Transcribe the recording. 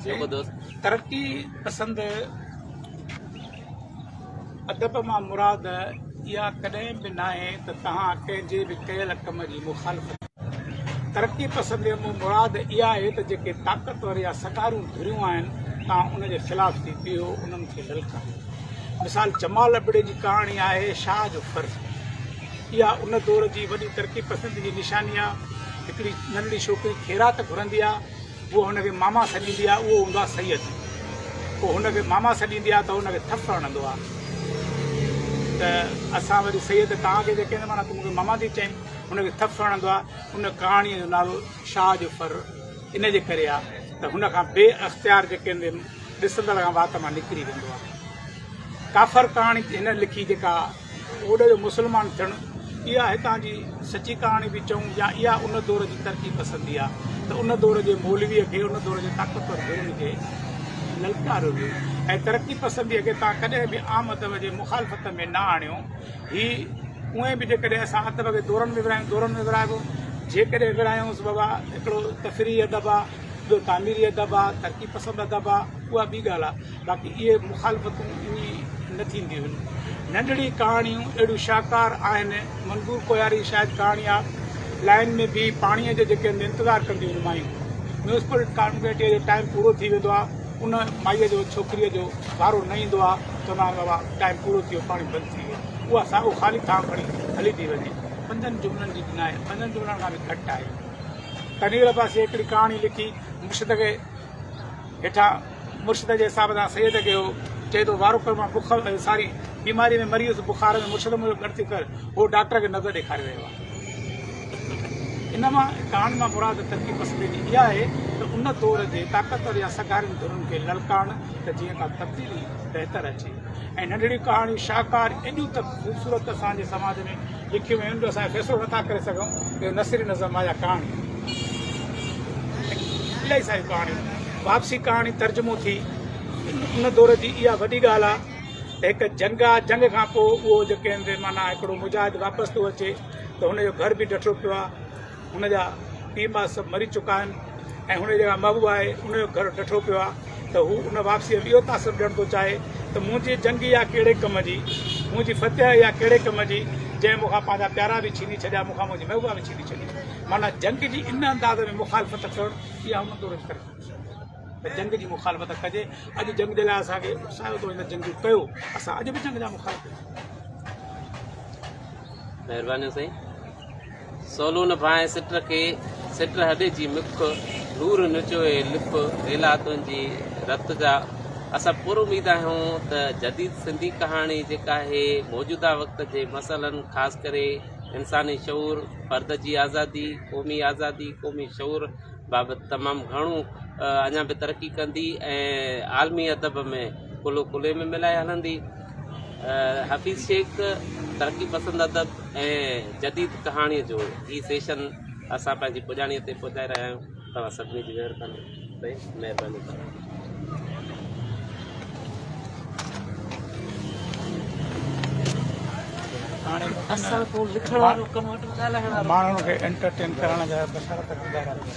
तरक्की पसंद अदब मां मुराद इहा कॾहिं बि न आहे त तव्हां कंहिंजे बि कयल कम जी मुखालफ़त। तरक्की पसंद मुराद इहा आहे त जेके ताक़तवर या सकारूं धुरियूं आहिनि तव्हां उनजे ख़िलाफ़ थी पियो उन्हनि खे ललकारियो। मिसाल जमाल अबड़े जी कहाणी आहे शाह जो फ़र्ज़। इहा उन दौर जी वॾी तरक़ी पसंद जी निशानी आहे। हिकिड़ी नंढड़ी छोकिरी ख़ैरात घुरंदी आहे, उहो हुनखे मामा सॾींदी आहे, उहो हूंदो आहे सैयद। पोइ हुनखे मामा सॾींदी आहे त हुनखे थप हणंदो आहे त असां वरी सैयद तव्हांखे जेके माना तूं मूंखे मामा थी चईं, हुनखे थप हणंदो आहे। उन कहाणीअ जो नालो शाह जो फ़र इन जे करे आहे त हुन खां बे अख़्तियार जेके आहिनि ॾिसंदड़ खां वात मां निकिरी वेंदो आहे। काफ़र कहाणी हिन लिखी जेका ओॾे जो मुस्लमान थियणु, इहा हितां जी सची कहाणी बि चऊं या इहा उन दौर जी तरक़ी पसंदी आहे त उन दौर जे मौलवीअ खे, उन दौर जे ताक़तवर गुरुनि खे ललकारियो वियो। ऐं तरक़ी पसंदीअ खे तव्हां कॾहिं बि आम अदब जे मुखालफ़त में न आणियो। हीअ उहे बि जेकॾहिं असां अदब खे दौरनि में विरायूं, दौरनि में विराइबो। जेकॾहिं विरायूंसि बाबा हिकिड़ो तफ़री अदब आहे, ॿियो तामीरी अदब आहे, तरक़ी पसंदि अदब आहे, उहा ॿी ॻाल्हि आहे। बाक़ी इहे मुखालफ़तूं इन न थींदियूं आहिनि। नंढड़ी कहाणियूं अहिड़ियूं शाहकार आहिनि। मंगूर कोयारी शायदि कहाणी आहे। लाइन में बि पाणीअ जो जेके इंतज़ारु कंदियूं आहिनि मायूं। म्यूनिसिपल कॉर्पोरेटीअ जो टाइम पूरो थी वेंदो आहे, उन माईअ जो छोकिरीअ जो वारो न ईंदो आहे, चवंदा आहिनि बाबा टाइम पूरो थी वियो, पाणी बंदि थी वियो। उहा साॻियो ख़ाली थां खणी हली थी वञे। 5 जुमिलनि जी न आहे, 5 जुमिलनि खां बि घटि आहे। तनीर पासे हिकिड़ी कहाणी लिखी, मुर्शिद खे हेठां मुर्शिद जे हिसाब सां सैयद खे चए थो वारो कर, मां बुखार सारी बीमारी में मरी वियुसि, बुखार में मुर्शिद मुंहिंजो गॾु थी कर, उहो डॉक्टर खे नज़र ॾेखारे रहियो आहे। इन मां कहाणी मां मुराद तरक़ी पसंदी जी इहा आहे त उन दौर जे ताक़तवर या सकारियुनि धुरुनि खे ललकारणु त जीअं का तब्दीली बहितर अचे। ऐं नंढड़ियूं कहाणियूं शाहकार एॾियूं त ख़ूबसूरत असांजे समाज में लिखियूं आहिनि जो असां फ़ैसिलो नथा करे सघूं कि नसीर नज़म आहे या कहाणी। इलाही सारियूं कहाणियूं। वापसी कहाणी तर्जुमो थी, उन दौर जी इहा वॾी ॻाल्हि आहे त हिकु जंग आहे, जंग खां पोइ उहो जेके आहिनि माना हिकिड़ो मुजाहिद वापसि थो अचे त हुनजो घर बि ॾठो पियो आहे, हुनजा पीउ माउ सभु मरी चुका आहिनि ऐं हुन जेका महबूब आहे उनजो घर ॾठो पियो आहे। त हू उन वापसीअ में इहो तासुर ॾियणु थो चाहे त मुंहिंजी जंगी आहे कहिड़े कम जी, मुंहिंजी फतेह या कहिड़े कम जी, जंहिं मूंखां पंहिंजा प्यारा बि छीनी छॾिया, मूंखां मुंहिंजी महबूबा बि छीनी छॾी। माना जंग जी इन अंदाज़ में मुखालफ़त करणु, इहा हुन दौर जी तरक़ी त जंग जी मुखालफ़त कजे। अॼु जंग जे लाइ असांखे उसायो थो हिन जंग कयो, असां अॼु बि जंग जा मुखालिफ़। महिरबानी साईं। सोलू न भाए सिट खे सिट हॾे जी मुख, नूर नचोए लिप, रेला तुंहिंजी रत जा। असां पूरो उमेद आहियूं त जदीद सिंधी कहाणी जेका आहे मौजूदा वक़्त जे मसइलनि ख़ासि करे इंसानी शऊर, फ़र्द जी आज़ादी, क़ौमी आज़ादी, क़ौमी शऊर बाबति तमामु घणो अञा बि तरक़ी कंदी ऐं आलमी अदब में कुलो कुले में मिलाए हलंदी। हफ़ीज़ शेख तरक़ी पसंदि अदब ऐं जदीद कहाणीअ जो ही सेशन असां पंहिंजी पुॼाणीअ ते पहुचाए रहिया आहियूं। तव्हां सभिनी जी महिरबानी माण्हुनि खे एंटरटेन करण जा बशारत कंदा रहंदा।